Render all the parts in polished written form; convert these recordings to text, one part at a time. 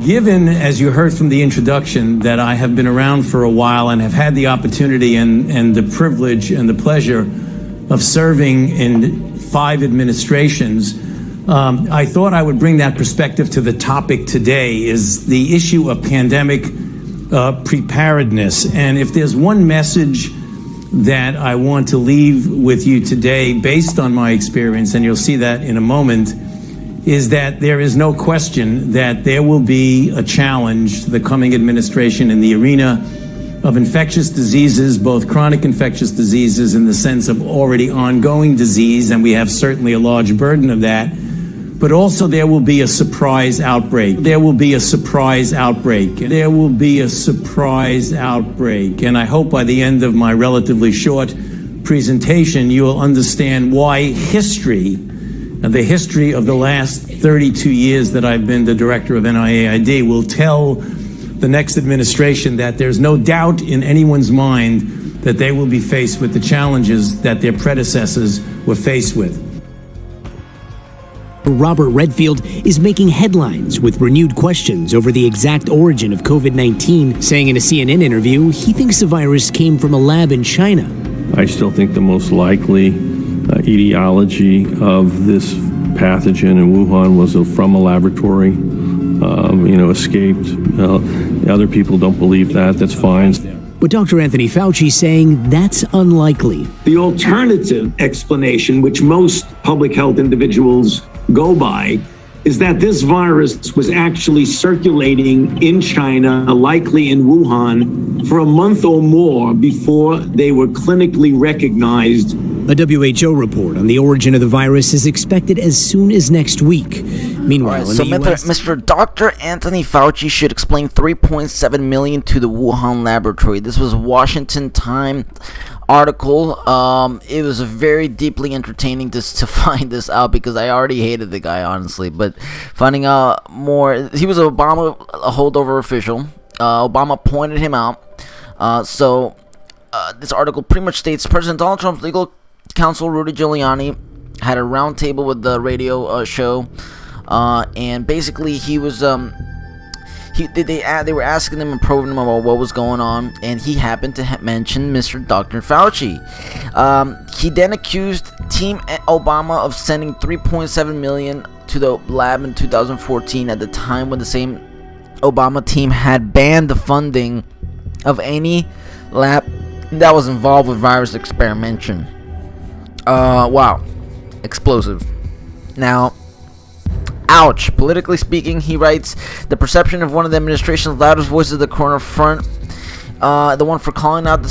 Given, as you heard from the introduction, that I have been around for a while and have had the opportunity and the privilege and the pleasure of serving in 5 administrations, I thought I would bring that perspective to the topic today, is the issue of pandemic preparedness. And if there's one message that I want to leave with you today, based on my experience, and you'll see that in a moment, is that there is no question that there will be a challenge to the coming administration in the arena of infectious diseases, both chronic infectious diseases in the sense of already ongoing disease, and we have certainly a large burden of that, but also there will be a surprise outbreak. There will be a surprise outbreak. There will be a surprise outbreak. And I hope by the end of my relatively short presentation, you will understand why history, the history of the last 32 years that I've been the director of NIAID, will tell the next administration that there's no doubt in anyone's mind that they will be faced with the challenges that their predecessors were faced with. Robert Redfield is making headlines with renewed questions over the exact origin of COVID-19, saying in a CNN interview he thinks the virus came from a lab in China. I still think the most likely etiology of this pathogen in Wuhan was from a laboratory, escaped. Other people don't believe that. That's fine. But Dr. Anthony Fauci saying that's unlikely. The alternative explanation, which most public health individuals go by, is that this virus was actually circulating in China, likely in Wuhan, for a month or more before they were clinically recognized. A WHO report on the origin of the virus is expected as soon as next week. Meanwhile, so Mr. Dr. Anthony Fauci should explain $3.7 million to the Wuhan laboratory. This was a Washington Times article. It was very deeply entertaining to find this out, because I already hated the guy, honestly. But finding out more, he was a holdover official. Obama pointed him out. So this article pretty much states President Donald Trump's legal counsel Rudy Giuliani had a roundtable with the radio show, and basically he was they were asking him and probing him about what was going on, and he happened to mention Mr. Dr. Fauci. He then accused Team Obama of sending $3.7 million to the lab in 2014, at the time when the same Obama team had banned the funding of any lab that was involved with virus experimentation. Wow. Explosive. Now, ouch. Politically speaking, he writes, the perception of one of the administration's loudest voices of the corner front, the one for calling out the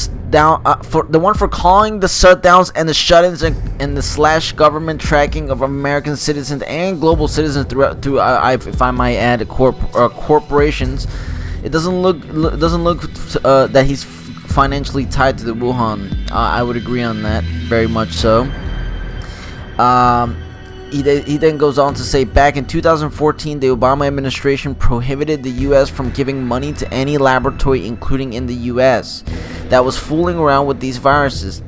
shutdowns and the shut-ins and the slash government tracking of American citizens and global citizens through if I might add, corporations. It doesn't look that he's financially tied to the Wuhan. I would agree on that, very much so. He then goes on to say, back in 2014, the Obama administration prohibited the U.S. from giving money to any laboratory, including in the U.S., that was fooling around with these viruses.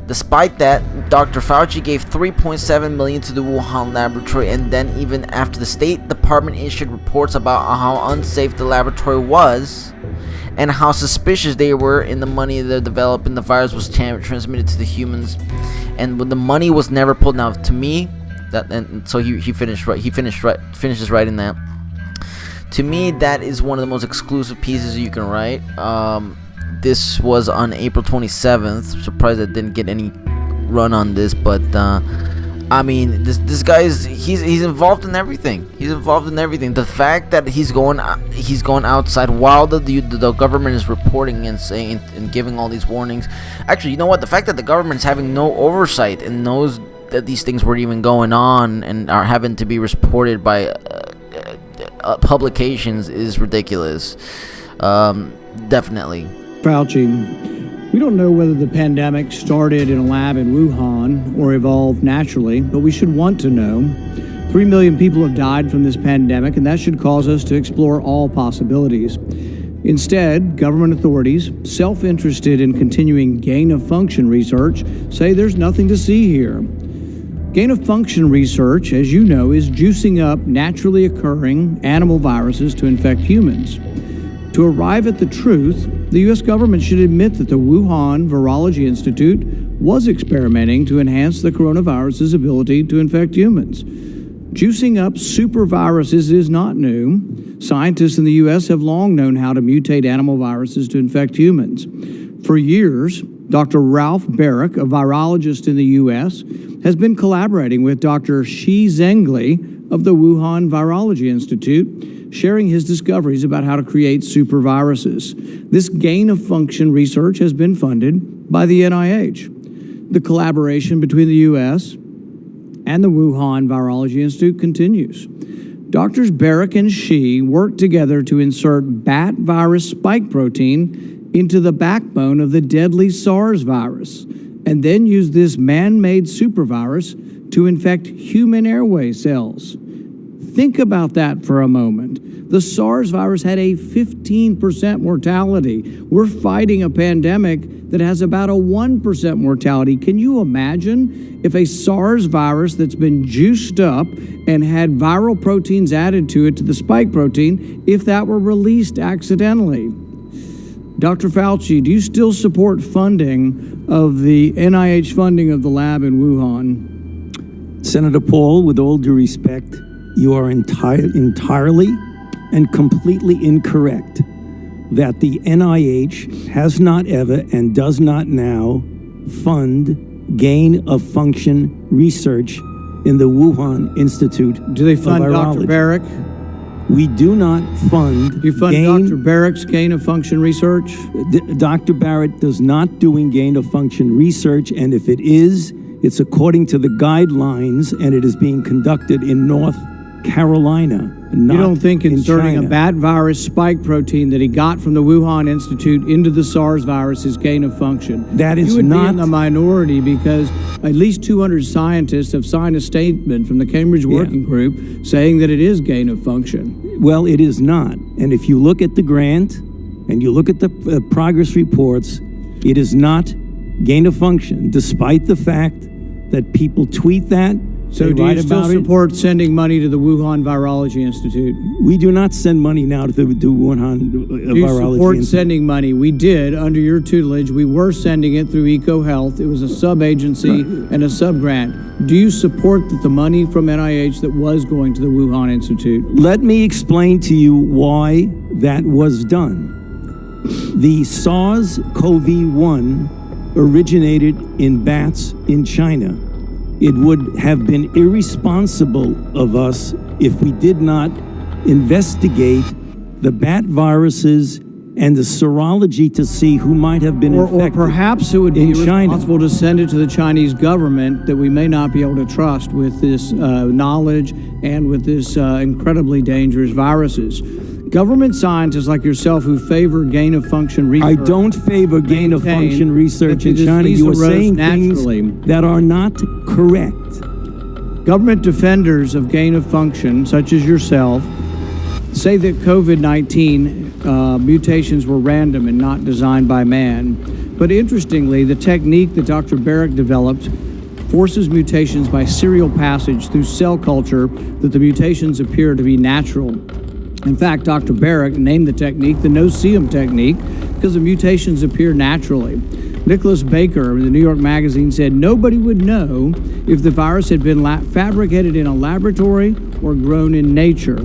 Despite that, Dr. Fauci gave $3.7 million to the Wuhan laboratory, and then even after the State Department issued reports about how unsafe the laboratory was and how suspicious they were in the money they're developing, the virus was transmitted to the humans, and when the money was never pulled. Now, to me, so he finishes writing that. To me, that is one of the most exclusive pieces you can write. This was on April 27th. Surprised I didn't get any run on this, but I mean, this guy he's involved in everything. He's involved in everything. The fact that he's going outside while the government is reporting and saying and giving all these warnings. Actually, you know what? The fact that the government is having no oversight and knows that these things were even going on and are having to be reported by publications is ridiculous. Definitely. Fauci, we don't know whether the pandemic started in a lab in Wuhan or evolved naturally, but we should want to know. 3 million people have died from this pandemic, and that should cause us to explore all possibilities. Instead, government authorities, self-interested in continuing gain-of-function research, say there's nothing to see here. Gain-of-function research, as you know, is juicing up naturally occurring animal viruses to infect humans. To arrive at the truth, the U.S. government should admit that the Wuhan Virology Institute was experimenting to enhance the coronavirus's ability to infect humans. Juicing up superviruses is not new. Scientists in the U.S. have long known how to mutate animal viruses to infect humans. For years, Dr. Ralph Barrick, a virologist in the U.S., has been collaborating with Dr. Shi Zhengli of the Wuhan Virology Institute, sharing his discoveries about how to create superviruses. This gain-of-function research has been funded by the NIH. The collaboration between the U.S. and the Wuhan Virology Institute continues. Doctors Barrick and Shi worked together to insert bat virus spike protein into the backbone of the deadly SARS virus, and then use this man-made supervirus to infect human airway cells. Think about that for a moment. The SARS virus had a 15% mortality. We're fighting a pandemic that has about a 1% mortality. Can you imagine if a SARS virus that's been juiced up and had viral proteins added to it, to the spike protein, if that were released accidentally? Dr. Fauci, do you still support funding of the NIH funding of the lab in Wuhan? Senator Paul, with all due respect, you are entirely and completely incorrect that the NIH has not ever and does not now fund gain-of-function research in the Wuhan Institute Do they fund of Virology. Dr. Barrick? We do not fund. Do you fund Dr. Barrick's gain-of-function research? Dr. Barrett does not doing gain-of-function research, and if it is, it's according to the guidelines, and it is being conducted in North Carolina, not You don't think inserting in China. a bat virus spike protein that he got from the Wuhan Institute into the SARS virus is gain-of-function? That is You would not- be in the minority because at least 200 scientists have signed a statement from the Cambridge Working Group saying that it is gain-of-function. Well, it is not. And if you look at the grant and you look at the progress reports, it is not gain-of-function, despite the fact that people tweet that. So they do write you still about it. support sending money to the Wuhan Virology Institute? We do not send money now to the Wuhan Do you Virology support Institute. sending money? We did, under your tutelage. We were sending it through EcoHealth. It was a sub-agency and a sub-grant. Do you support that the money from NIH that was going to the Wuhan Institute? Let me explain to you why that was done. The SARS-CoV-1 originated in bats in China. It would have been irresponsible of us if we did not investigate the bat viruses and the serology to see who might have been Or infected. perhaps it would be in China. irresponsible to send it to the Chinese government that we may not be able to trust with this knowledge and with this incredibly dangerous viruses. Government scientists like yourself who favor gain-of-function research. I don't favor gain-of-function research that in the China. disease You are arose saying naturally. things that are not correct. Government defenders of gain-of-function, such as yourself, say that COVID-19 mutations were random and not designed by man. But interestingly, the technique that Dr. Barrick developed forces mutations by serial passage through cell culture that the mutations appear to be natural. In fact, Dr. Barrick named the technique the no-see-em technique because the mutations appear naturally. Nicholas Baker of the New York Magazine said nobody would know if the virus had been fabricated in a laboratory or grown in nature.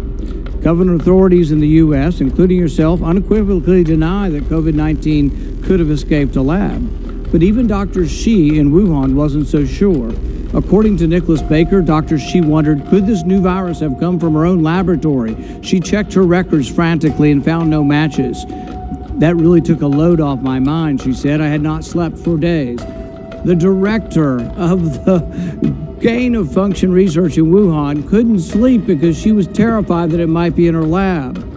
Government authorities in the U.S., including yourself, unequivocally deny that COVID-19 could have escaped a lab. But even Dr. Shi in Wuhan wasn't so sure. According to Nicholas Baker, Dr. Shi wondered, could this new virus have come from her own laboratory? She checked her records frantically and found no matches. That really took a load off my mind, she said. I had not slept for days. The director of the gain-of-function research in Wuhan couldn't sleep because she was terrified that it might be in her lab.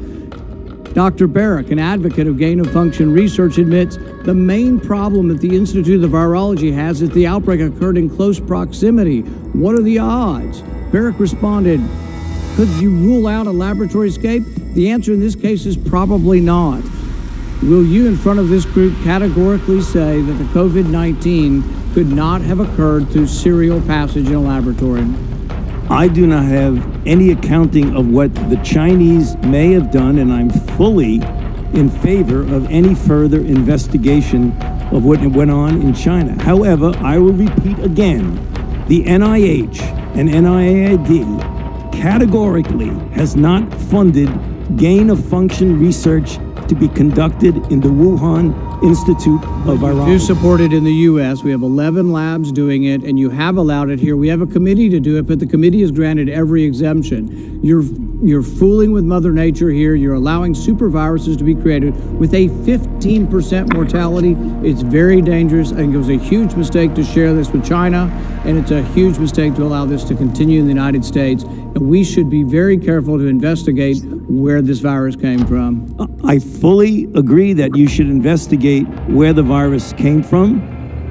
Dr. Barrick, an advocate of gain-of-function research, admits the main problem that the Institute of Virology has is the outbreak occurred in close proximity. What are the odds? Barrick responded, could you rule out a laboratory escape? The answer in this case is probably not. Will you, in front of this group, categorically say that the COVID-19 could not have occurred through serial passage in a laboratory. I do not have any accounting of what the Chinese may have done, and I'm fully in favor of any further investigation of what went on in China. However, I will repeat again, the NIH and NIAID categorically has not funded gain-of-function research to be conducted in the Wuhan Institute of Virology. Do support it in the U.S. We have 11 labs doing it, and you have allowed it here. We have a committee to do it, but the committee has granted every exemption. You're fooling with Mother Nature here. You're allowing superviruses to be created with a 15% mortality. It's very dangerous, and it was a huge mistake to share this with China, and it's a huge mistake to allow this to continue in the United States. And we should be very careful to investigate where this virus came from. I fully agree that you should investigate where the virus came from.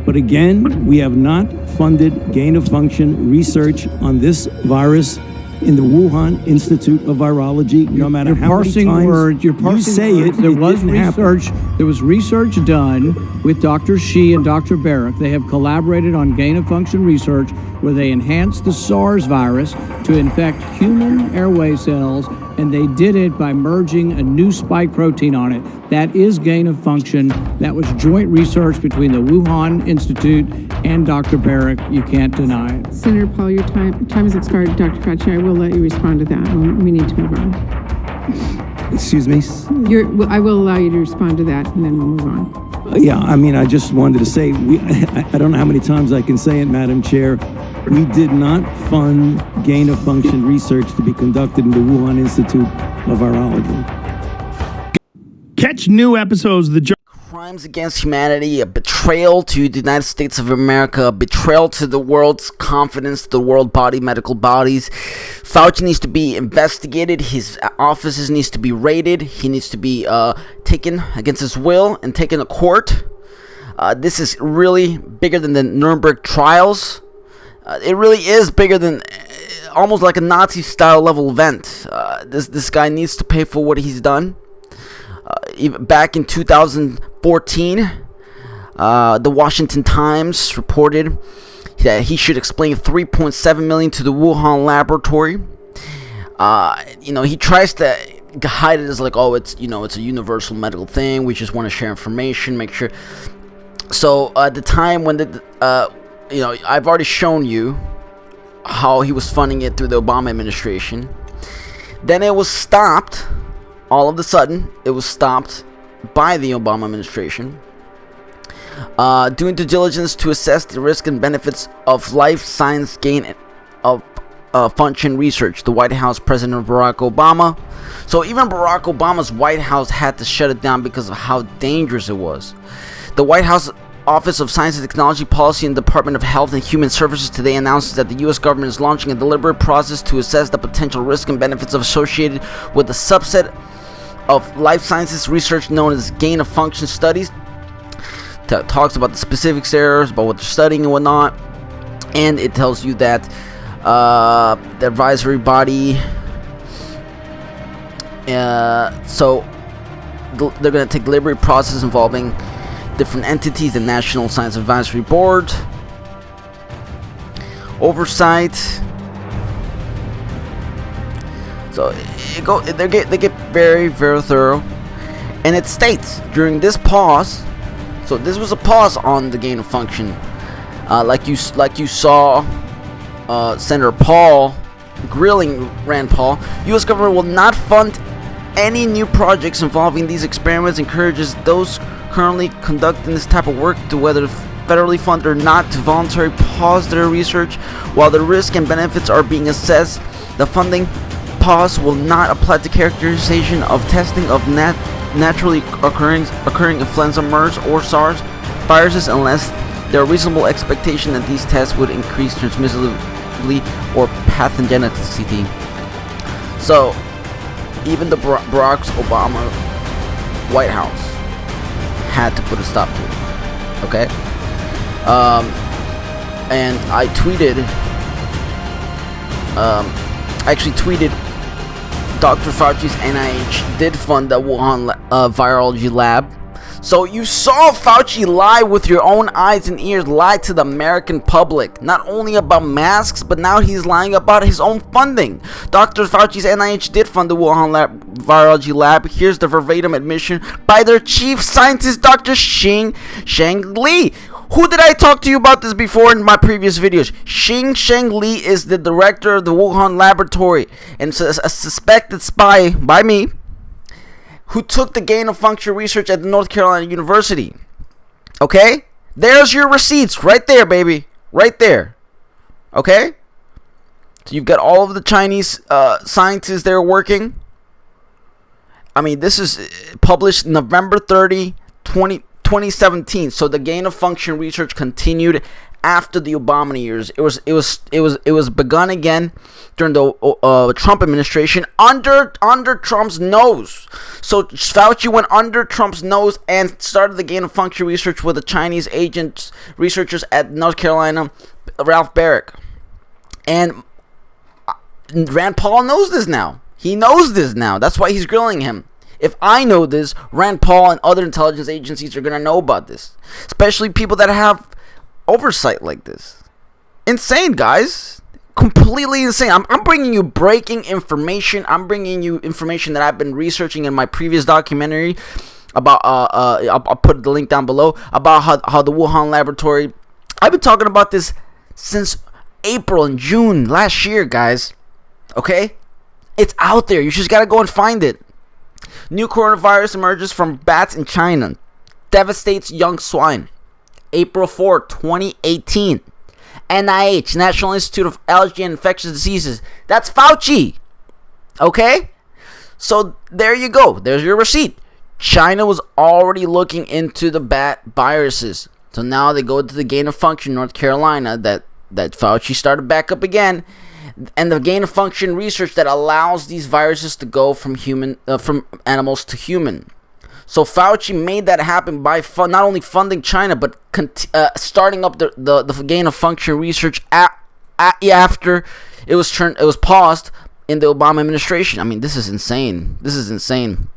But again, we have not funded gain-of-function research on this virus in the Wuhan Institute of Virology, no matter how many times you say it, there was research. There was research done with Dr. Shi and Dr. Barrick. They have collaborated on gain-of-function research where they enhanced the SARS virus to infect human airway cells, and they did it by merging a new spike protein on it. That is gain-of-function. That was joint research between the Wuhan Institute and Dr. Barrick. You can't deny it. Senator Paul, your time has expired. Dr. Fauci, I will let you respond to that. We need to move on. Excuse me? I will allow you to respond to that, and then we'll move on. Yeah, I mean, I just wanted to say, I don't know how many times I can say it, Madam Chair. We did not fund gain-of-function research to be conducted in the Wuhan Institute of Virology. Catch new episodes of the Crimes against humanity, a betrayal to the United States of America, a betrayal to the world's confidence, the world body, medical bodies. Fauci needs to be investigated. His offices needs to be raided. He needs to be taken against his will and taken to court. This is really bigger than the Nuremberg trials. It really is bigger than almost like a Nazi-style level event. This guy needs to pay for what he's done. Even back in 2014, the Washington Times reported that he should explain $3.7 million to the Wuhan laboratory. He tries to hide it as like, oh, it's a universal medical thing. We just want to share information, make sure. So at the time when I've already shown you how he was funding it through the Obama administration. Then it was stopped. All of a sudden, it was stopped by the Obama administration. Doing due diligence to assess the risk and benefits of life science gain of function research. The White House President Barack Obama. So even Barack Obama's White House had to shut it down because of how dangerous it was. The White House Office of Science and Technology Policy and Department of Health and Human Services today announces that the U.S. government is launching a deliberate process to assess the potential risk and benefits associated with the subset of life sciences research known as gain-of-function studies. Talks about the specifics there, about what they're studying and whatnot, and it tells you that the advisory body. So they're going to take deliberate process involving different entities, the National Science Advisory Board, oversight. So they get very, very thorough, and it states during this pause. So this was a pause on the gain of function, like you saw Senator Paul grilling Rand Paul. U.S. government will not fund any new projects involving these experiments. Encourages those currently conducting this type of work, to whether federally funded or not, to voluntarily pause their research while the risk and benefits are being assessed. The funding pause will not apply to characterization of testing of naturally occurring influenza, MERS, or SARS viruses unless there are reasonable expectation that these tests would increase transmissibility or pathogenicity. So even the Barack Obama White House had to put a stop to it. Okay? And I tweeted, Dr. Fauci's NIH did fund the Wuhan virology lab. So you saw Fauci lie with your own eyes and ears, lie to the American public, not only about masks, but now he's lying about his own funding. Dr. Fauci's NIH did fund the Wuhan virology lab. Here's the verbatim admission by their chief scientist, Dr. Shang Li. Who did I talk to you about this before in my previous videos? Shang Li is the director of the Wuhan laboratory and a suspected spy by me, who took the gain of function research at the North Carolina University. Okay? There's your receipts right there, baby. Right there. Okay? So you've got all of the Chinese scientists there working. I mean, this is published November 30, 2017. So the gain of function research continued after the Obama years. It was begun again during the Trump administration under Trump's nose. So Fauci went under Trump's nose and started the gain of function research with the Chinese agents, researchers at North Carolina, Ralph Barrick. And Rand Paul knows this now. He knows this now. That's why he's grilling him. If I know this, Rand Paul and other intelligence agencies are going to know about this. Especially people that have oversight like this. Insane, guys. Completely insane. I'm bringing you breaking information. I'm bringing you information that I've been researching in my previous documentary about I'll put the link down below, about how the Wuhan laboratory. I've been talking about this since April and June last year, guys. Okay? It's out there. You just got to go and find it. New coronavirus emerges from bats in China. Devastates young swine. April 4, 2018. NIH, National Institute of Allergy and Infectious Diseases. That's Fauci. Okay? So there you go. There's your receipt. China was already looking into the bat viruses. So now they go to the gain of function, North Carolina, that Fauci started back up again. And the gain of function research that allows these viruses to go from animals to human. So Fauci made that happen by not only funding China, but starting up the gain of function research after it was paused in the Obama administration. I mean, this is insane. This is insane.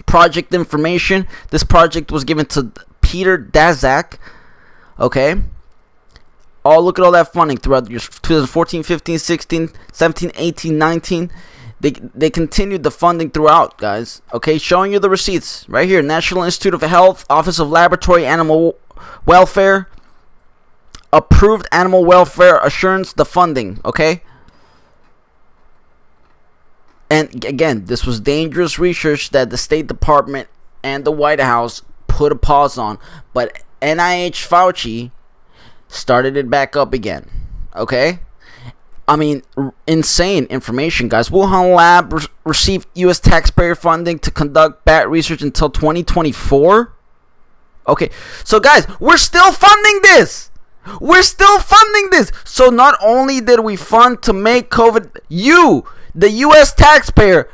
Project information. This project was given to Peter Daszak. Okay. Oh, look at all that funding throughout years 2014, 15, 16, 17, 18, 19. They continued the funding throughout, guys. Okay, showing you the receipts right here. National Institute of Health, Office of Laboratory Animal Welfare, approved animal welfare assurance, the funding. Okay. And again, this was dangerous research that the State Department and the White House put a pause on, but NIH Fauci started it back up again. Okay? I mean, insane information, guys. Wuhan lab received U.S. taxpayer funding to conduct bat research until 2024. Okay, so guys, we're still funding this. We're still funding this. So not only did we fund to make COVID, the U.S. taxpayer,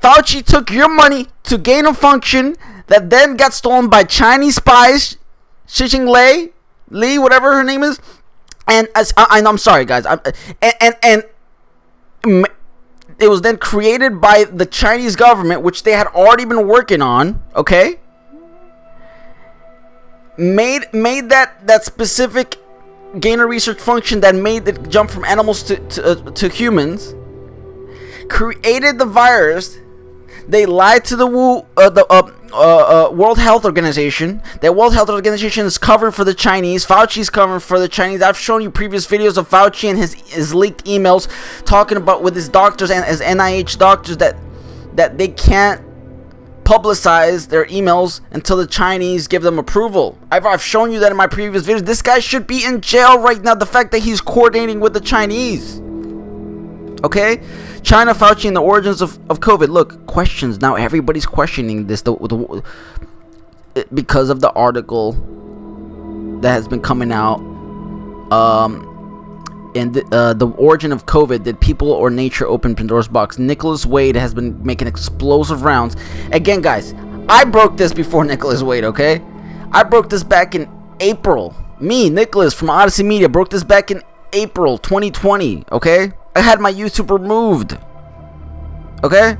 Fauci took your money to gain a function that then got stolen by Chinese spies, Xing Li, whatever her name is, and I'm sorry, guys, and it was then created by the Chinese government, which they had already been working on. Okay, made that specific gain of research function that made the jump from animals to humans, created the virus. They lied to the World Health Organization. That World Health Organization is covering for the Chinese. Fauci's covering for the Chinese. I've shown you previous videos of Fauci and his leaked emails talking about with his doctors and his NIH doctors that they can't publicize their emails until the Chinese give them approval. I've shown you that in my previous videos. This guy should be in jail right now. The fact that he's coordinating with the Chinese. Okay? China, Fauci, and the origins of COVID. Look, questions. Now everybody's questioning this because of the article that has been coming out. And the origin of COVID. Did people or nature open Pandora's box? Nicholas Wade has been making explosive rounds. Again, guys, I broke this before Nicholas Wade, okay? I broke this back in April. Me, Nicholas, from Odyssey Media, broke this back in April 2020, okay? I had my YouTube removed. Okay?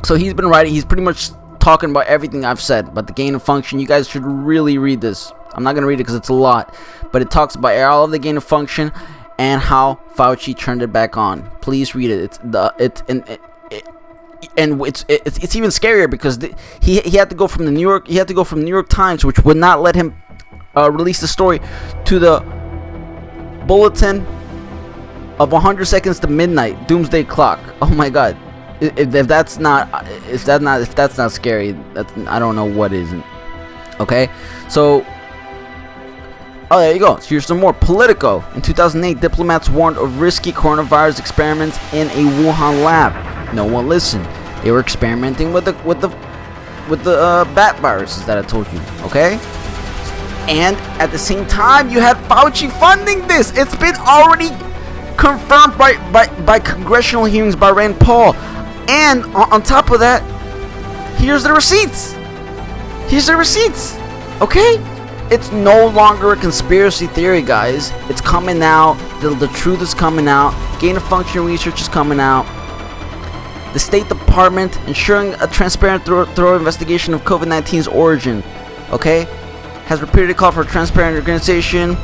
So he's been writing. He's pretty much talking about everything I've said about the gain of function. You guys should really read this. I'm not going to read it because it's a lot, but it talks about all of the gain of function and how Fauci turned it back on. Please read it. It's even scarier because he had to go from the New York Times, which would not let him release the story, to the bulletin of 100 seconds to midnight doomsday clock. Oh my God! If that's not scary, I don't know what isn't. Okay, so. Oh, there you go. So here's some more. Politico. In 2008, diplomats warned of risky coronavirus experiments in a Wuhan lab. No one listened. They were experimenting with the bat viruses that I told you. Okay. And at the same time, you had Fauci funding this. It's been already confirmed by congressional hearings by Rand Paul. And on top of that, here's the receipts. Okay. It's no longer a conspiracy theory, guys. It's coming out. The truth is coming out. Gain of function research is coming out. The State Department ensuring a transparent, thorough investigation of COVID-19's origin. Okay, has repeatedly called for a transparent organization.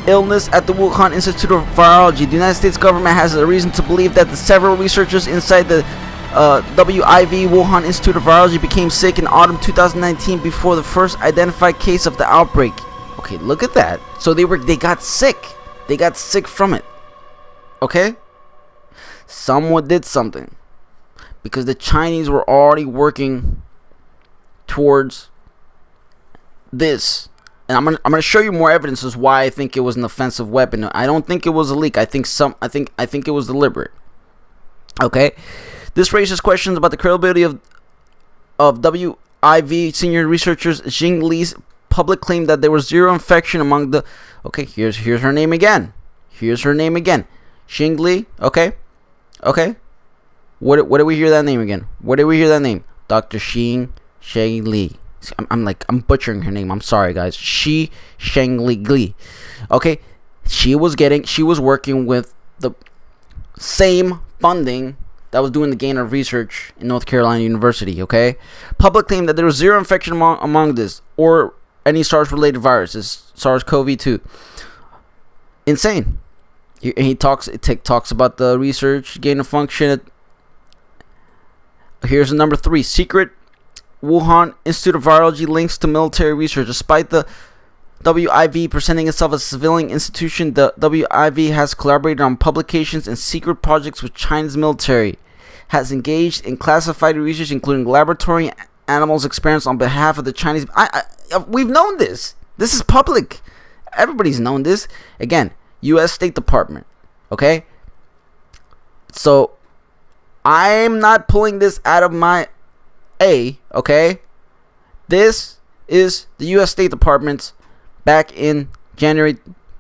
Illness at the Wuhan Institute of Virology. The United States government has a reason to believe that the several researchers inside the WIV Wuhan Institute of Virology became sick in autumn 2019 before the first identified case of the outbreak. Okay, look at that. So they got sick. They got sick from it. Okay? Someone did something. Because the Chinese were already working towards this. And I'm gonna show you more evidence as why I think it was an offensive weapon. I don't think it was a leak. I think it was deliberate. Okay? This raises questions about the credibility of WIV senior researchers Xing Li's public claim that there was zero infection among the. Okay, here's her name again. Xing Li. Okay. What do we hear that name again? Dr. Xing Li. I'm butchering her name. I'm sorry, guys. Xing Li. Okay, she was working with the same funding that was doing the gain of research in North Carolina University, okay? Public claim that there was zero infection among this or any SARS-related viruses, SARS-CoV-2. Insane. He talks about the research, gain of function. Here's number 3. Secret Wuhan Institute of Virology links to military research. Despite the WIV presenting itself as a civilian institution, the WIV has collaborated on publications and secret projects with China's military, has engaged in classified research including laboratory animals experiments on behalf of the Chinese. We've known this. This is public. Everybody's known this. Again, U.S. State Department. Okay? So, I'm not pulling this out of my okay? This is the U.S. State Department's back in January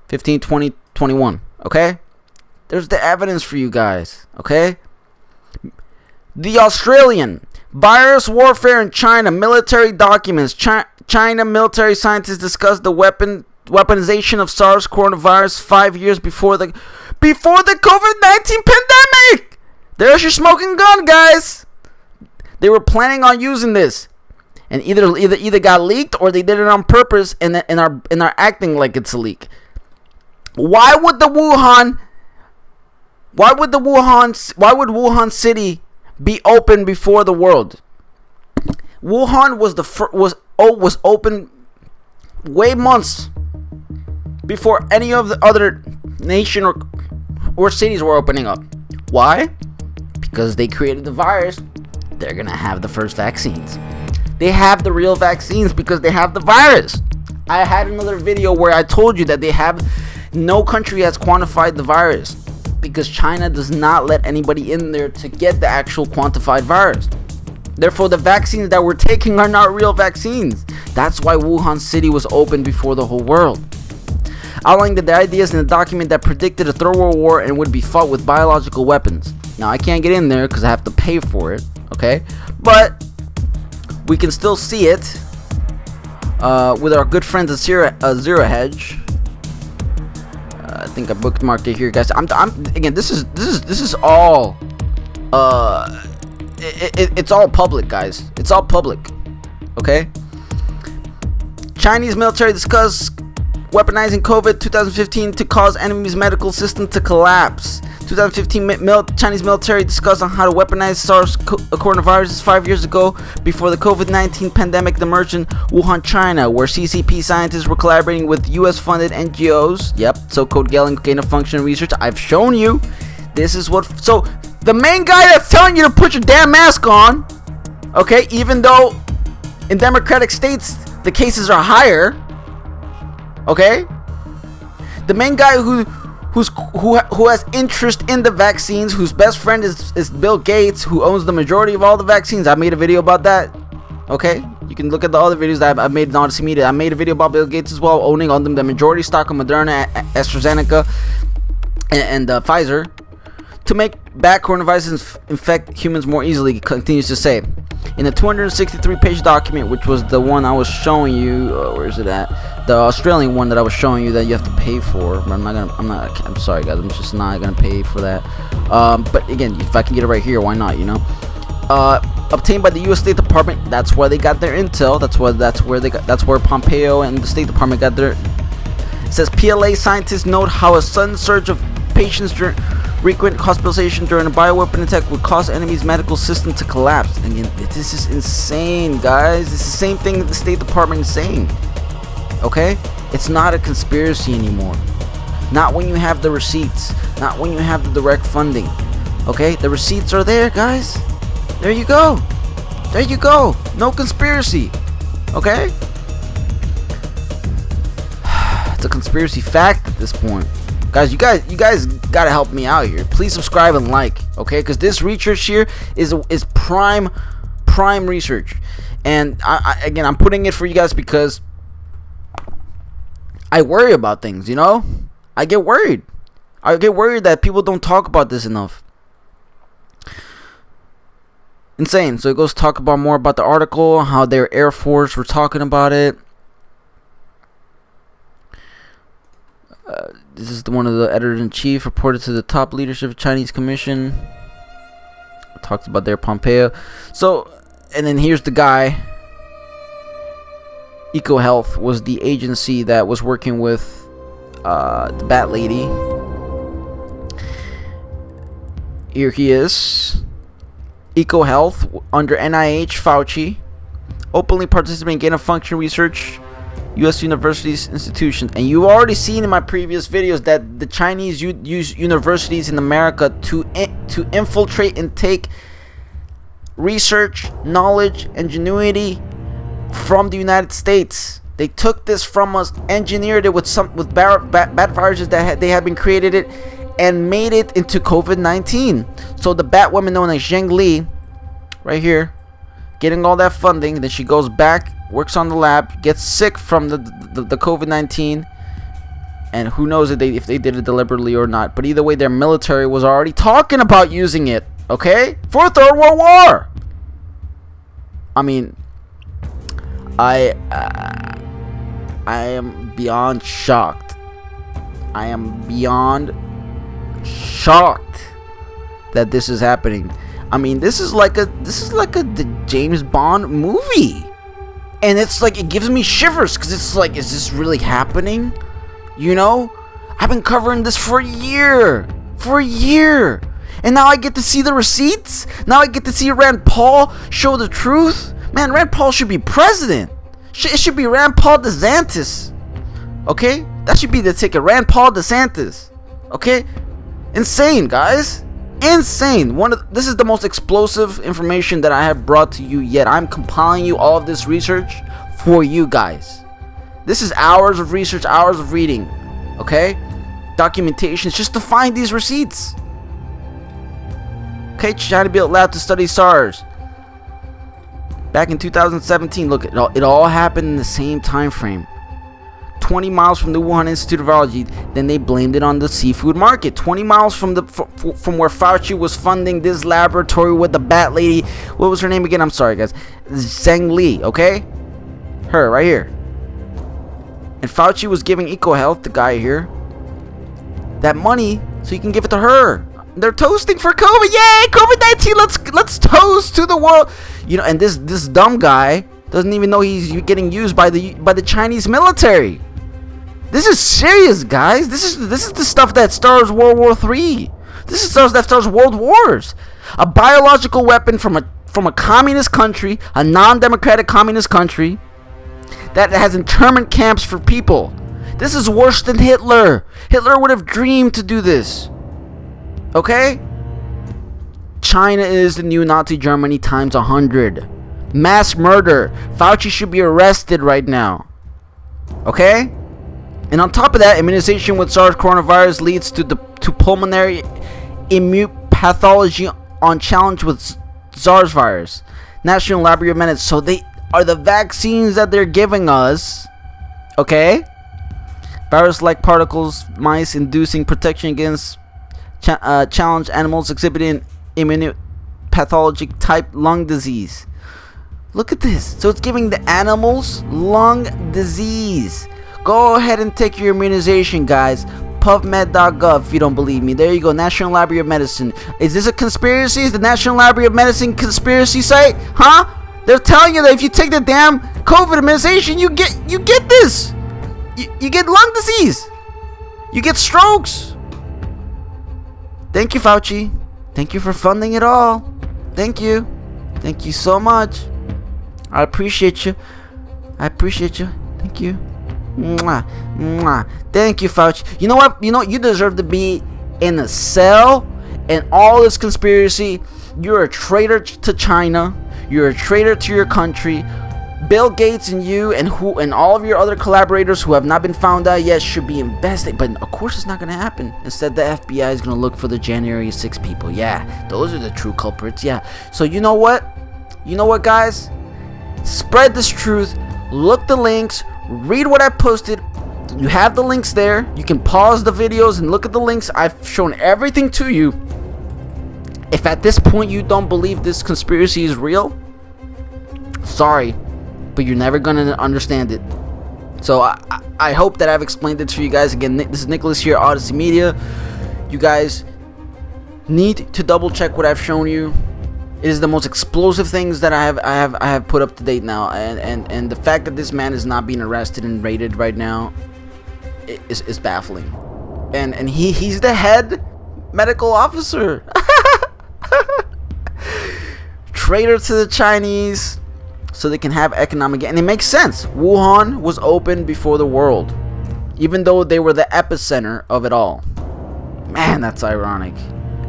15, 2021, okay? There's the evidence for you guys, okay? The Australian virus warfare in China, military documents. China military scientists discussed the weaponization of SARS coronavirus 5 years before the COVID-19 pandemic. There's your smoking gun, guys. They were planning on using this. And either got leaked or they did it on purpose and are acting like it's a leak. Why would Wuhan City be open before the world? Wuhan was open way months before any of the other nation or cities were opening up. Why? Because they created the virus. They're gonna have the first vaccines. They have the real vaccines because they have the virus. I had another video where I told you that no country has quantified the virus because China does not let anybody in there to get the actual quantified virus. Therefore, the vaccines that we're taking are not real vaccines. That's why Wuhan City was open before the whole world. Outlining the ideas in a document that predicted a third world war and would be fought with biological weapons. Now, I can't get in there because I have to pay for it, okay? But we can still see it with our good friends at Zero Hedge. I think I bookmarked it here, guys. Again, this is all it's all public, guys. It's all public. Okay? Chinese military discuss weaponizing COVID 2015 to cause enemy's medical system to collapse. 2015 Chinese military discussed on how to weaponize SARS coronavirus 5 years ago before the COVID-19 pandemic emerged in Wuhan, China, where CCP scientists were collaborating with US-funded NGOs. Yep, so-called gain-of-function research. I've shown you. This is what... So, the main guy that's telling you to put your damn mask on, okay, even though in democratic states the cases are higher, okay, the main guy who has interest in the vaccines, whose best friend is Bill Gates, who owns the majority of all the vaccines. I made a video about that. Okay, you can look at the other videos that I've made in Odyssey Media. I made a video about Bill Gates as well, owning on them the majority stock of Moderna, AstraZeneca, and Pfizer, to make bad coronaviruses infect humans more easily. He continues to say in a 263-page document, which was the one I was showing you. Where is it at? The Australian one that I was showing you that you have to pay for. But I'm sorry, guys. I'm just not gonna pay for that. But again, if I can get it right here, why not? You know. Obtained by the U.S. State Department. That's where they got their intel. That's where Pompeo and the State Department got their. It says PLA scientists note how a sudden surge of patients during frequent hospitalization during a bioweapon attack would cause enemy's medical system to collapse. And this is insane, guys. It's the same thing that the State Department is saying. Okay? It's not a conspiracy anymore. Not when you have the receipts. Not when you have the direct funding. Okay? The receipts are there, guys. There you go. There you go. No conspiracy. Okay? It's a conspiracy fact at this point. Guys, you guys gotta help me out here. Please subscribe and like, okay? Because this research here is prime research, and again, I'm putting it for you guys because I worry about things. You know, I get worried. I get worried that people don't talk about this enough. Insane. So it goes to talk about more about the article, how their Air Force were talking about it. This is one of the editors-in-chief reported to the top leadership of Chinese Commission. Talks about their Pompeo. So, and then here's the guy. EcoHealth was the agency that was working with the Bat Lady. Here he is. EcoHealth under NIH, Fauci, openly participating in gain-of-function research. U.S. universities, institutions, and you already seen in my previous videos that the Chinese use universities in America to infiltrate and take research, knowledge, ingenuity from the United States. They took this from us, engineered it with bad viruses that they had been created it, and made it into COVID-19. So the bat woman known as Zheng Li, right here, getting all that funding, then she goes back, works on the lab, gets sick from the COVID-19, and who knows if they did it deliberately or not. But either way, their military was already talking about using it, okay, for a Third World War. I mean, I am beyond shocked. I am beyond shocked that this is happening. I mean, this is like the James Bond movie. And it's like, it gives me shivers, because it's like, is this really happening? You know? I've been covering this for a year. And now I get to see the receipts. Now I get to see Rand Paul show the truth. Man, Rand Paul should be president. It should be Rand Paul DeSantis. Okay? That should be the ticket. Rand Paul DeSantis. Okay? Insane, guys. Insane. This is the most explosive information that I have brought to you yet. I'm compiling you all of this research for you guys. This is hours of research, hours of reading, okay? Documentations just to find these receipts. Okay, China built lab to study SARS. Back in 2017, look, it all happened in the same time frame. 20 miles from the Wuhan Institute of Virology, then they blamed it on the seafood market. 20 miles from where Fauci was funding this laboratory with the bat lady. What was her name again? I'm sorry, guys. Zheng Li, okay? Her, right here. And Fauci was giving EcoHealth, the guy here, that money so he can give it to her. They're toasting for COVID. Yay, COVID-19. Let's toast to the world. You know, and this dumb guy doesn't even know he's getting used by the Chinese military. This is serious, guys. This is the stuff that stars World War III. This is stuff that stars world wars. A biological weapon from a communist country, a non-democratic communist country that has internment camps for people. This is worse than Hitler. Hitler would have dreamed to do this. Okay? China is the new Nazi Germany times 100. Mass murder. Fauci should be arrested right now. Okay? And on top of that, immunization with SARS coronavirus leads to pulmonary immune pathology on challenge with SARS virus. National Laboratory of Medicine. So they are the vaccines that they're giving us. Okay? Virus-like particles, mice inducing protection against challenge animals exhibiting immunopathologic type lung disease. Look at this. So it's giving the animals lung disease. Go ahead and take your immunization, guys. PubMed.gov if you don't believe me. There you go. National Library of Medicine. Is this a conspiracy? Is the National Library of Medicine conspiracy site? Huh? They're telling you that if you take the damn COVID immunization, you get this. You get lung disease. You get strokes. Thank you, Fauci. Thank you for funding it all. Thank you. Thank you so much. I appreciate you. Thank you. Mwah, mwah. Thank you, Fauci. You know what? You deserve to be in a cell. And all this conspiracy. You're a traitor to China. You're a traitor to your country. Bill Gates and you and all of your other collaborators who have not been found out yet should be investigated. But of course it's not going to happen. Instead, the FBI is going to look for the January 6 people. Yeah, those are the true culprits. Yeah. So you know what? You know what, guys? Spread this truth. Look the links. Read what I posted. You have the links there. You can pause the videos and look at the links. I've shown everything to you. If at this point you don't believe this conspiracy is real, sorry, but you're never gonna understand it. So I hope that I've explained it to you guys. Again, this is Nicholas here, Odyssey Media. You guys need to double check what I've shown you. It is the most explosive things that I have put up to date now, and the fact that this man is not being arrested and raided right now is baffling. And he's the head medical officer. Traitor to the Chinese so they can have economic gain. And it makes sense. Wuhan was open before the world, even though they were the epicenter of it all. Man, that's ironic.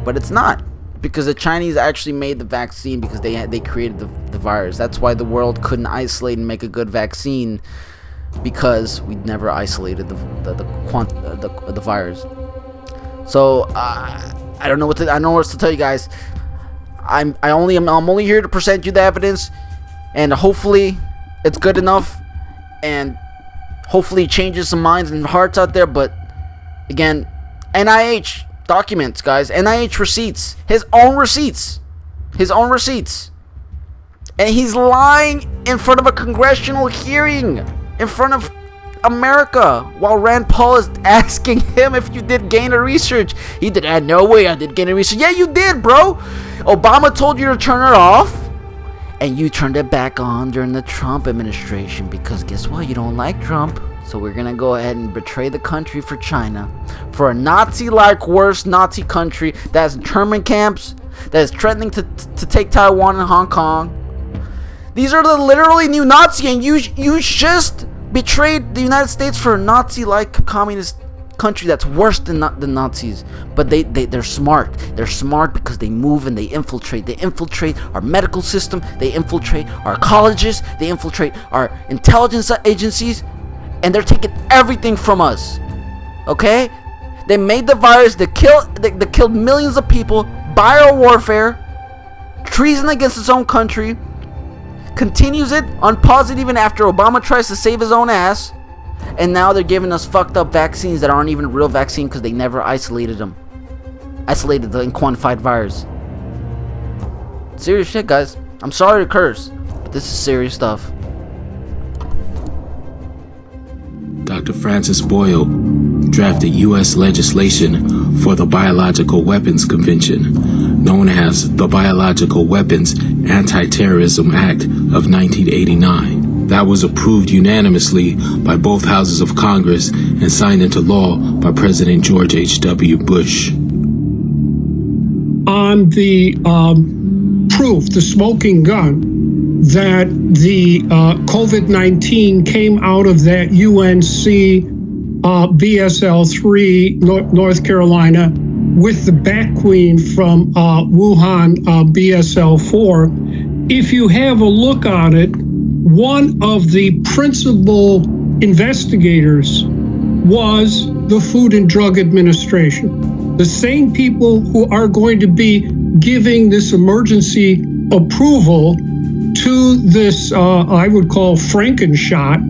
But it's not, because the Chinese actually made the vaccine because they created the virus. That's why the world couldn't isolate and make a good vaccine, because we never isolated the virus. So I don't know what else to tell you guys. I'm only here to present you the evidence, and hopefully it's good enough, and hopefully it changes some minds and hearts out there. But again, NIH documents, guys. NIH receipts. His own receipts. And he's lying in front of a congressional hearing in front of America, while Rand Paul is asking him if you did Gainer research. He did. No way I did Gainer research. Yeah, you did, bro. Obama told you to turn it off, and you turned it back on during the Trump administration, because guess what? You don't like Trump. So we're gonna go ahead and betray the country for China, for a Nazi-like worse Nazi country that has internment camps, that is threatening to take Taiwan and Hong Kong. These are the literally new Nazi, and you just betrayed the United States for a Nazi-like communist country that's worse than the Nazis. But they're smart. They're smart because they move and they infiltrate. They infiltrate our medical system. They infiltrate our colleges. They infiltrate our intelligence agencies. And they're taking everything from us. Okay? They made the virus. They killed millions of people. Biowarfare. Treason against its own country. Continues it, unpause it even after Obama tries to save his own ass. And now they're giving us fucked up vaccines that aren't even real vaccine because they never isolated them. Isolated the unquantified virus. Serious shit, guys. I'm sorry to curse, but this is serious stuff. Dr. Francis Boyle drafted U.S. legislation for the Biological Weapons Convention, known as the Biological Weapons Anti-Terrorism Act of 1989. That was approved unanimously by both houses of Congress and signed into law by President George H.W. Bush. On the proof, the smoking gun, that the COVID-19 came out of that UNC BSL-3 North Carolina with the Bat Queen from Wuhan BSL-4. If you have a look on it, one of the principal investigators was the Food and Drug Administration, the same people who are going to be giving this emergency approval to this, I would call Frankenshot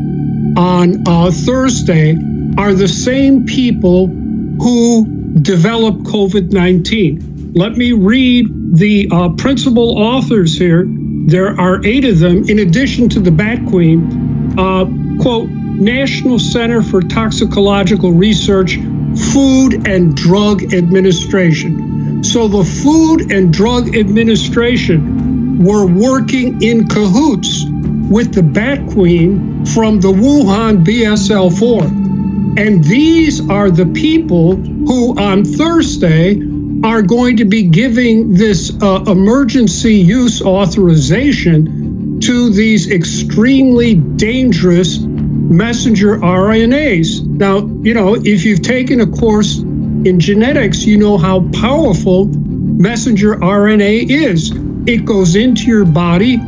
on Thursday, are the same people who developed COVID-19. Let me read the principal authors here. There are 8 of them, in addition to the Bat Queen. Quote, National Center for Toxicological Research, Food and Drug Administration. So the Food and Drug Administration were working in cahoots with the Bat Queen from the Wuhan BSL-4. And these are the people who on Thursday are going to be giving this emergency use authorization to these extremely dangerous messenger RNAs. Now, you know, if you've taken a course in genetics, you know how powerful messenger RNA is. It goes into your body.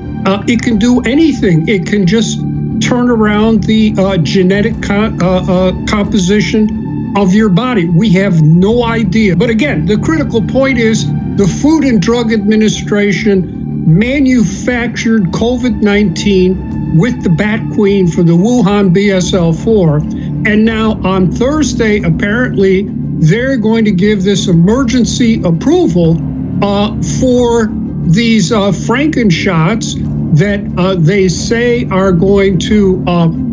It can do anything. It can just turn around the genetic composition of your body. We have no idea. But again, the critical point is the Food and Drug Administration manufactured COVID-19 with the Bat Queen for the Wuhan BSL-4. And now on Thursday, apparently, they're going to give this emergency approval for these Frankenshots that they say are going to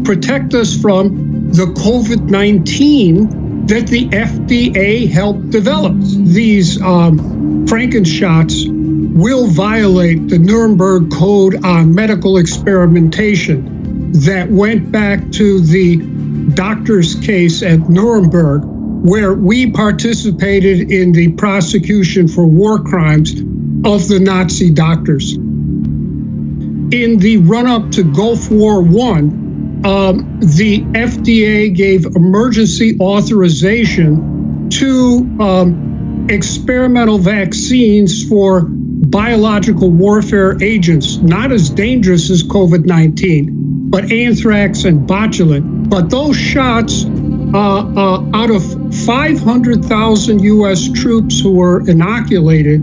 protect us from the COVID-19 that the FDA helped develop. These Frankenshots will violate the Nuremberg Code on Medical Experimentation that went back to the doctor's case at Nuremberg, where we participated in the prosecution for war crimes of the Nazi doctors. In the run-up to Gulf War I, the FDA gave emergency authorization to experimental vaccines for biological warfare agents, not as dangerous as COVID-19, but anthrax and botulinum. But those shots, out of 500,000 U.S. troops who were inoculated,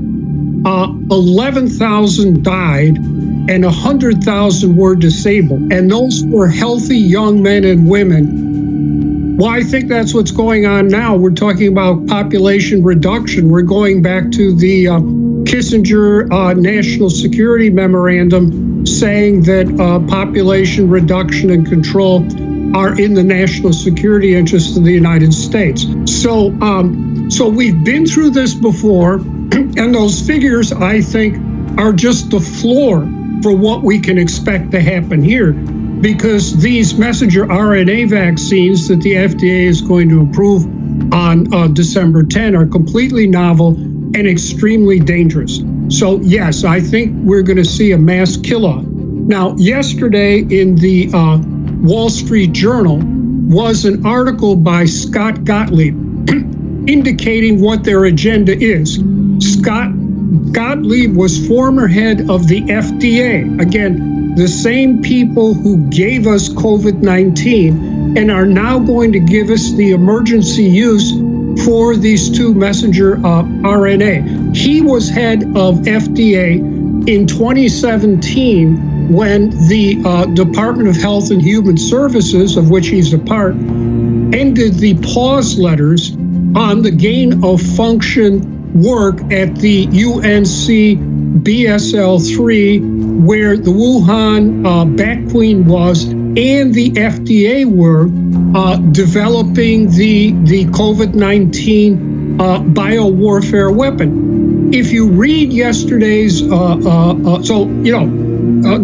11,000 died and 100,000 were disabled. And those were healthy young men and women. Well, I think that's what's going on now. We're talking about population reduction. We're going back to the Kissinger National Security Memorandum saying that population reduction and control are in the national security interests of the United States. So we've been through this before, and those figures, I think, are just the floor for what we can expect to happen here, because these messenger RNA vaccines that the FDA is going to approve on December 10 are completely novel and extremely dangerous. So yes, I think we're going to see a mass kill-off. Now, yesterday in the Wall Street Journal was an article by Scott Gottlieb indicating what their agenda is. Scott Gottlieb was former head of the FDA. Again, the same people who gave us COVID-19 and are now going to give us the emergency use for these 2 messenger RNA. He was head of FDA in 2017 when the Department of Health and Human Services, of which he's a part, ended the pause letters on the gain of function work at the UNC BSL-3, where the Wuhan Bat Queen was, and the FDA were developing the COVID-19 biowarfare weapon. If you read yesterday's,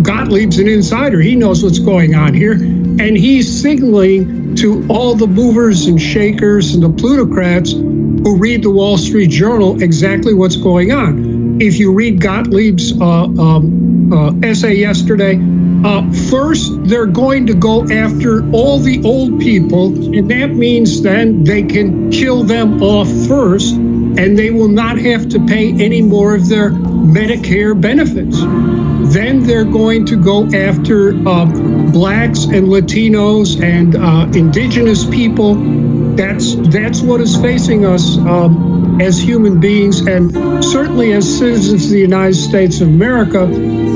Gottlieb's an insider. He knows what's going on here. And he's signaling to all the movers and shakers and the plutocrats who read the Wall Street Journal exactly what's going on. If you read Gottlieb's essay yesterday, first, they're going to go after all the old people, and that means then they can kill them off first, and they will not have to pay any more of their Medicare benefits. Then they're going to go after blacks and Latinos and indigenous people. That's what is facing us as human beings, and certainly as citizens of the United States of America,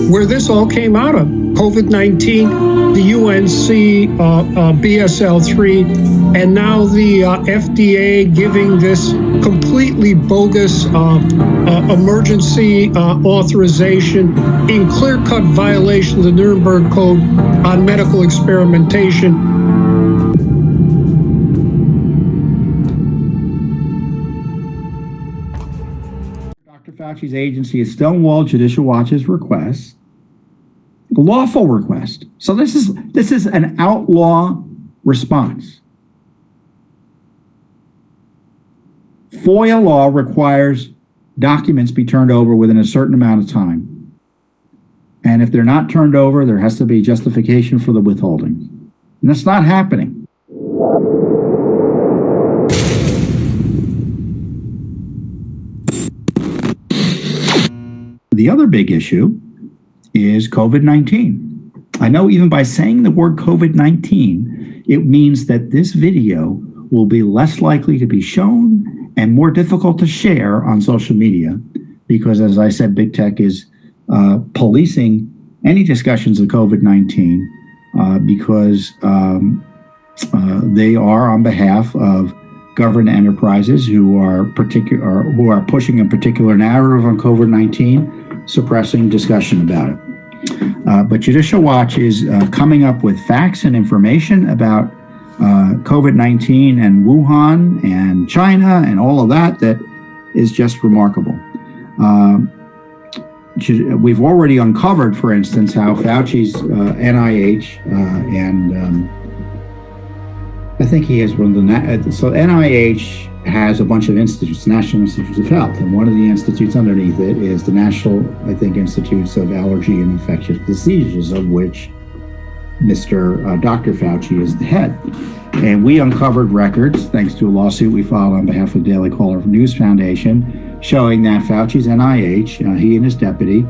where this all came out of. COVID-19, the UNC, BSL-3, and now the FDA giving this completely bogus emergency authorization in clear-cut violation of the Nuremberg Code on medical experimentation. Dr. Fauci's agency has stonewalled Judicial Watch's request, a lawful request. So this is an outlaw response. FOIA law requires documents be turned over within a certain amount of time. And if they're not turned over, there has to be justification for the withholding. And that's not happening. The other big issue is COVID-19. I know even by saying the word COVID-19, it means that this video will be less likely to be shown and more difficult to share on social media because, as I said, big tech is policing any discussions of COVID-19 because they are on behalf of government enterprises who are pushing a particular narrative on COVID-19, suppressing discussion about it. But Judicial Watch is coming up with facts and information about COVID-19 and Wuhan and China and all of that is just remarkable. We've already uncovered, for instance, how Fauci's NIH and I think he has one of the, so NIH has a bunch of institutes, National Institutes of Health, and one of the institutes underneath it is the National, I think, Institutes of Allergy and Infectious Diseases, of which Dr. Fauci is the head. And we uncovered records, thanks to a lawsuit we filed on behalf of Daily Caller News Foundation, showing that Fauci's NIH, he and his deputy,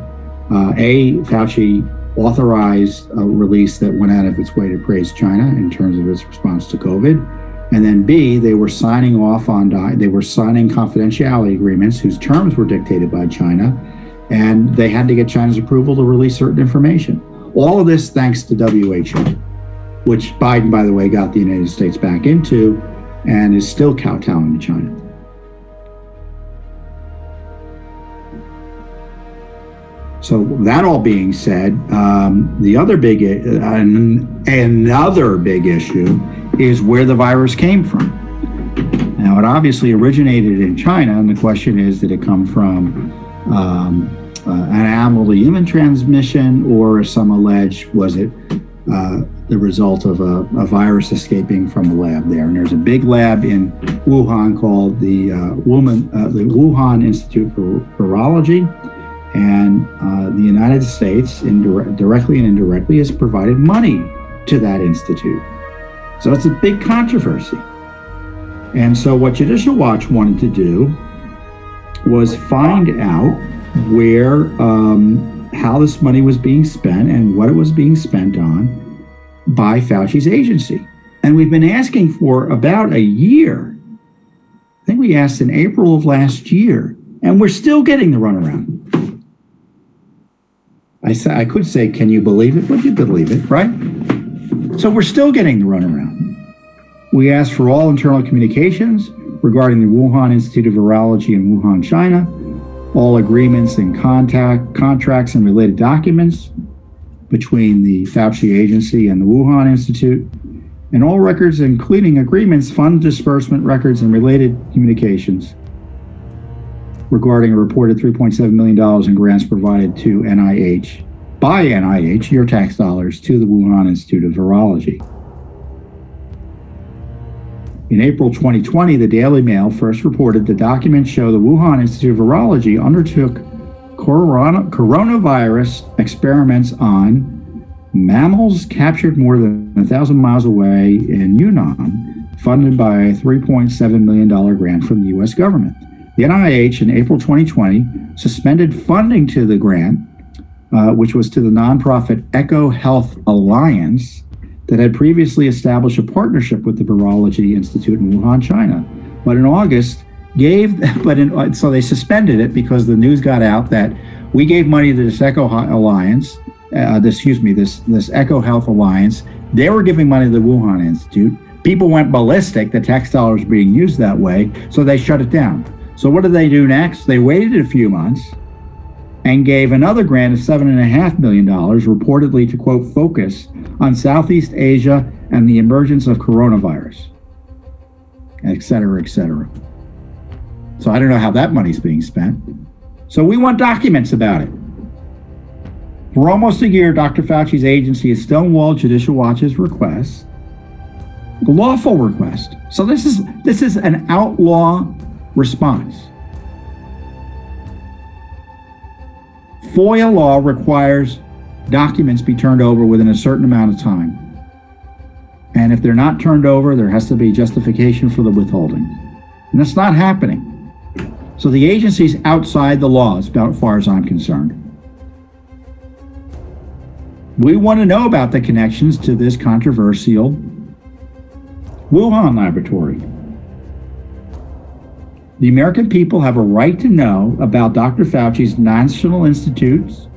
Fauci authorized a release that went out of its way to praise China in terms of its response to COVID. And then B, they were signing confidentiality agreements whose terms were dictated by China, and they had to get China's approval to release certain information. All of this thanks to WHO, which Biden, by the way, got the United States back into and is still kowtowing to China. So that all being said, another big issue is where the virus came from. Now, it obviously originated in China, and the question is, did it come from an animal to human transmission, or as some allege, was it the result of a virus escaping from a lab there? And there's a big lab in Wuhan called the Wuhan Institute for Virology. And the United States, directly and indirectly, has provided money to that institute. So it's a big controversy. And so what Judicial Watch wanted to do was find out where, how this money was being spent and what it was being spent on by Fauci's agency. And we've been asking for about a year. I think we asked in April of last year, and we're still getting the runaround. I could say, can you believe it? But you believe it, right? So we're still getting the runaround. We asked for all internal communications regarding the Wuhan Institute of Virology in Wuhan, China, all agreements and contracts and related documents between the Fauci agency and the Wuhan Institute, and all records, including agreements, fund disbursement records, and related communications regarding a reported $3.7 million in grants provided to NIH, by NIH, your tax dollars, to the Wuhan Institute of Virology. In April 2020, the Daily Mail first reported the documents show the Wuhan Institute of Virology undertook coronavirus experiments on mammals captured more than 1,000 miles away in Yunnan, funded by a $3.7 million grant from the U.S. government. The NIH in April 2020 suspended funding to the grant, which was to the nonprofit Eco Health Alliance that had previously established a partnership with the Virology Institute in Wuhan, China. But in August, so they suspended it because the news got out that we gave money to this Eco Alliance, this Eco Health Alliance. They were giving money to the Wuhan Institute. People went ballistic, the tax dollars being used that way, so they shut it down. So what did they do next? They waited a few months and gave another grant of $7.5 million, reportedly to, quote, focus on Southeast Asia and the emergence of coronavirus, et cetera, et cetera. So I don't know how that money's being spent. So we want documents about it. For almost a year, Dr. Fauci's agency has stonewalled Judicial Watch's request, the lawful request. So this is an outlaw response. FOIA law requires documents be turned over within a certain amount of time. And if they're not turned over, there has to be justification for the withholding. And that's not happening. So the agency's outside the law, as far as I'm concerned. We want to know about the connections to this controversial Wuhan laboratory. The American people have a right to know about Dr. Fauci's National Institutes,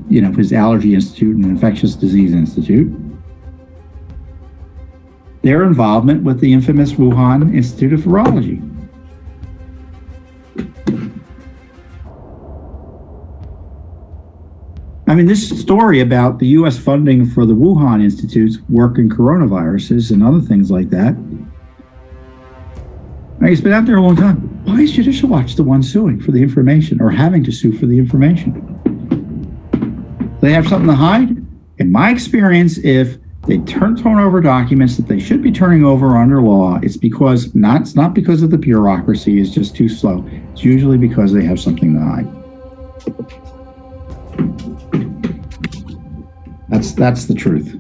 his Allergy Institute and Infectious Disease Institute, their involvement with the infamous Wuhan Institute of Virology. I mean, this story about the U.S. funding for the Wuhan Institute's work in coronaviruses and other things like that, it's been out there a long time. Why is Judicial Watch the one suing for the information or having to sue for the information? They have something to hide? In my experience, if they turn over documents that they should be turning over under law, it's not because of the bureaucracy, it's just too slow. It's usually because they have something to hide. That's the truth.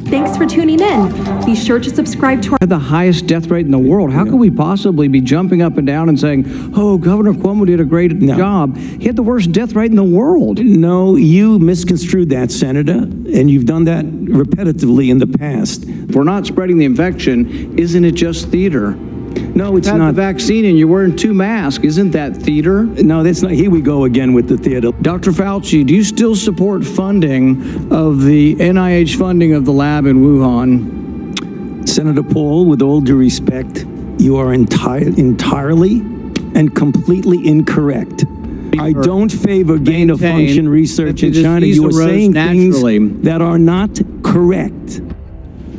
Thanks for tuning in. Be sure to subscribe to the highest death rate in the world. How could we possibly be jumping up and down and saying, oh, Governor Cuomo did a great job? He had the worst death rate in the world. No, you misconstrued that, Senator, and you've done that repetitively in the past. If we're not spreading the infection, isn't it just theater? No, it's not. not. The vaccine and you're wearing 2 masks. Isn't that theater? No, that's not. Here we go again with the theater. Dr. Fauci, do you still support funding of the NIH funding of the lab in Wuhan? Senator Paul, with all due respect, you are entirely and completely incorrect. I don't favor gain-of-function research in China. You are saying things that are not correct.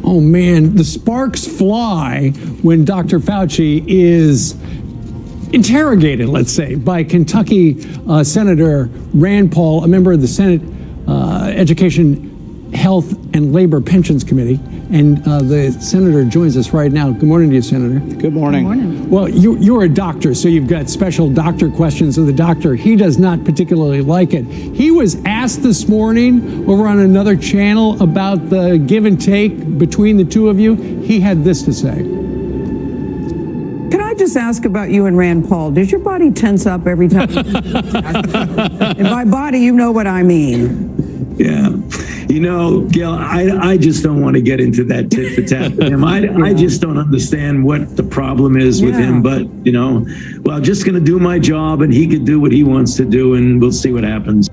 Oh man, the sparks fly when Dr. Fauci is interrogated, let's say, by Kentucky Senator Rand Paul, a member of the Senate Education, Health, and Labor Pensions Committee. And the senator joins us right now. Good morning to you, Senator. Good morning. Good morning. Well, you're a doctor, so you've got special doctor questions of the doctor. He does not particularly like it. He was asked this morning over on another channel about the give and take between the two of you. He had this to say. Can I just ask about you and Rand Paul? Does your body tense up every time? And by body, you know what I mean. Yeah. You know, Gail, I just don't want to get into that tit for tat with him. I just don't understand what the problem is with him. But, I'm just going to do my job and he could do what he wants to do and we'll see what happens.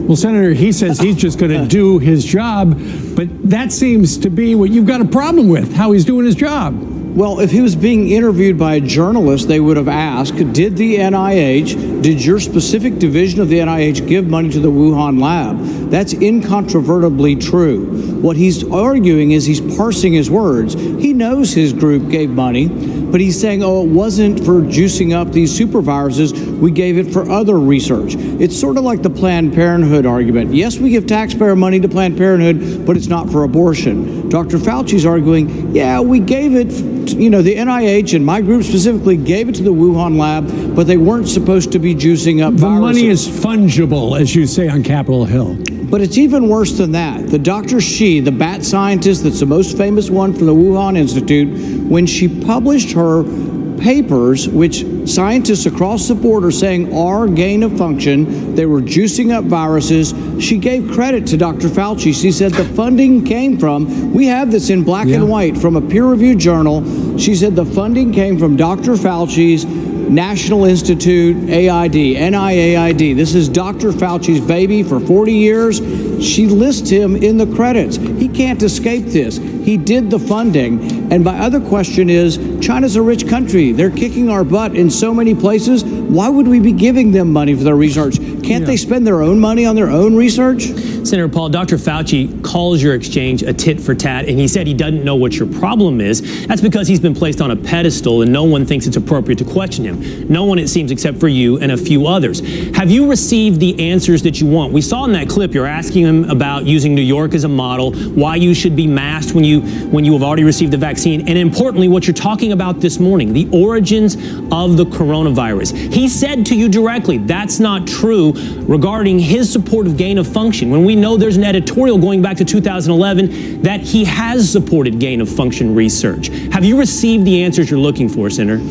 Well, Senator, he says he's just going to do his job. But that seems to be what you've got a problem with, how he's doing his job. Well, if he was being interviewed by a journalist, they would have asked, did your specific division of the NIH give money to the Wuhan lab? That's incontrovertibly true. What he's arguing is he's parsing his words. He knows his group gave money, but he's saying, oh, it wasn't for juicing up these super viruses. We gave it for other research. It's sort of like the Planned Parenthood argument. Yes, we give taxpayer money to Planned Parenthood, but it's not for abortion. Dr. Fauci's arguing, yeah, we gave it, the NIH and my group specifically gave it to the Wuhan lab, but they weren't supposed to be juicing up viruses. The money is fungible, as you say on Capitol Hill. But it's even worse than that. The Dr. Shi, the bat scientist that's the most famous one from the Wuhan Institute, when she published her papers, which scientists across the board are saying are gain of function, they were juicing up viruses, she gave credit to Dr. Fauci. She said the funding came from, we have this in black and white from a peer-reviewed journal, she said the funding came from Dr. Fauci's National Institute AID, NIAID. This is Dr. Fauci's baby for 40 years. She lists him in the credits. He can't escape this. He did the funding. And my other question is, China's a rich country. They're kicking our butt in so many places. Why would we be giving them money for their research? Can't they spend their own money on their own research? Senator Paul, Dr. Fauci calls your exchange a tit for tat, and he said he doesn't know what your problem is. That's because he's been placed on a pedestal and no one thinks it's appropriate to question him. No one, it seems, except for you and a few others. Have you received the answers that you want? We saw in that clip you're asking him about using New York as a model, why you should be masked when you have already received the vaccine, and importantly, what you're talking about this morning, the origins of the coronavirus. He said to you directly, that's not true regarding his support of gain of function, when we know there's an editorial going back to 2011 that he has supported gain of function research. Have you received the answers you're looking for, Senator?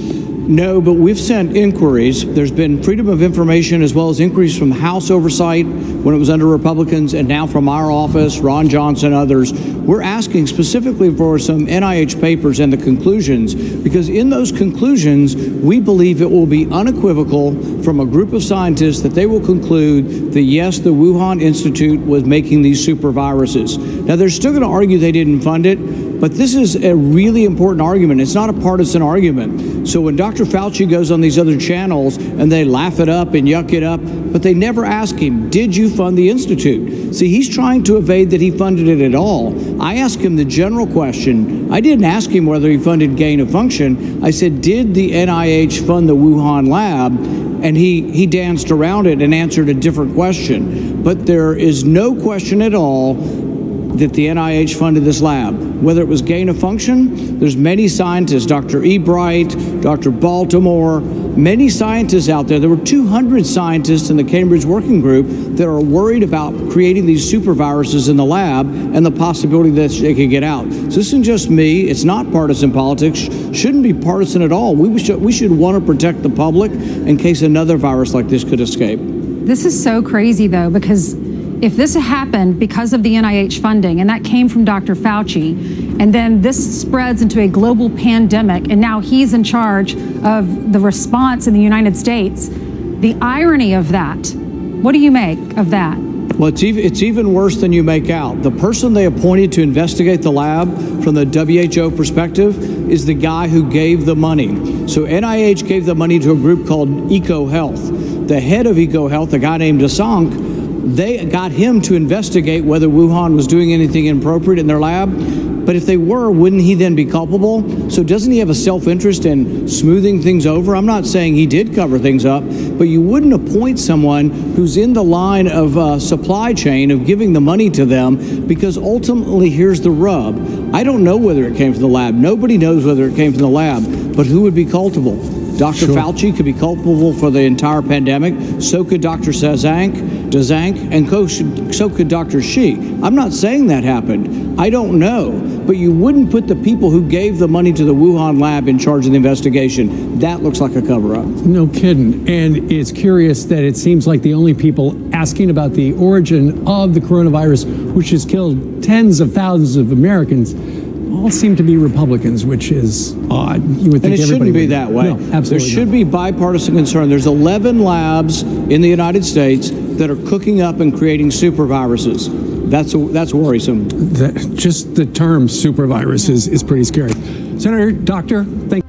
No, but we've sent inquiries. There's been freedom of information as well as inquiries from House oversight when it was under Republicans and now from our office, Ron Johnson, others. We're asking specifically for some NIH papers and the conclusions, because in those conclusions, we believe it will be unequivocal from a group of scientists that they will conclude that, yes, the Wuhan Institute was making these super viruses. Now, they're still going to argue they didn't fund it, but this is a really important argument. It's not a partisan argument. So when Dr. Fauci goes on these other channels and they laugh it up and yuck it up, but they never ask him, did you fund the Institute? See, he's trying to evade that he funded it at all. I asked him the general question. I didn't ask him whether he funded gain of function. I said, did the NIH fund the Wuhan lab? And he danced around it and answered a different question. But there is no question at all that the NIH funded this lab. Whether it was gain of function, there's many scientists, Dr. Ebright, Dr. Baltimore, many scientists out there. There were 200 scientists in the Cambridge Working Group that are worried about creating these super viruses in the lab and the possibility that they could get out. So this isn't just me. It's not partisan politics. Shouldn't be partisan at all. We should want to protect the public in case another virus like this could escape. This is so crazy, though, because if this happened because of the NIH funding, and that came from Dr. Fauci, and then this spreads into a global pandemic, and now he's in charge of the response in the United States, the irony of that, what do you make of that? Well, it's even worse than you make out. The person they appointed to investigate the lab from the WHO perspective is the guy who gave the money. So NIH gave the money to a group called EcoHealth. The head of EcoHealth, a guy named Asank, they got him to investigate whether Wuhan was doing anything inappropriate in their lab. But if they were, wouldn't he then be culpable? So doesn't he have a self-interest in smoothing things over? I'm not saying he did cover things up, but you wouldn't appoint someone who's in the line of supply chain of giving the money to them, because ultimately here's the rub. I don't know whether it came from the lab. Nobody knows whether it came from the lab, but who would be culpable? Dr. Fauci could be culpable for the entire pandemic. So could Dr. Dzank, and so could Dr. Shi. I'm not saying that happened. I don't know. But you wouldn't put the people who gave the money to the Wuhan lab in charge of the investigation. That looks like a cover-up. No kidding. And it's curious that it seems like the only people asking about the origin of the coronavirus, which has killed tens of thousands of Americans, all seem to be Republicans, which is odd. You would think, and it shouldn't be that way. No, absolutely there should be bipartisan concern. There's 11 labs in the United States that are cooking up and creating super viruses. That's worrisome. Just the term super virus is pretty scary. Senator, Doctor, thank you.